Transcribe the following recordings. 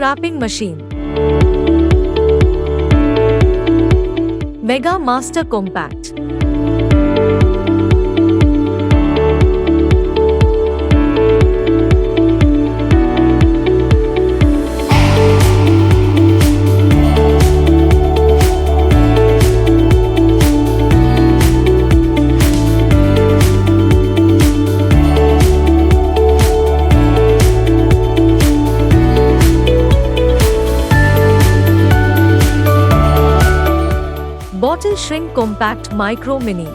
wrapping machine. Mega Master Compact. Bottle Shrink Compact Micro Mini.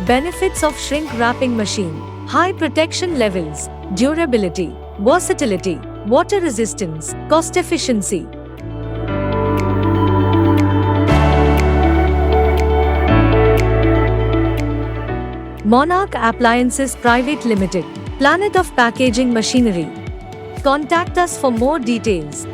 Benefits of Shrink Wrapping Machine: high protection levels, durability, versatility, water resistance, cost efficiency. Monarch Appliances Pvt Limited, Planet of Packaging Machinery. Contact us for more details.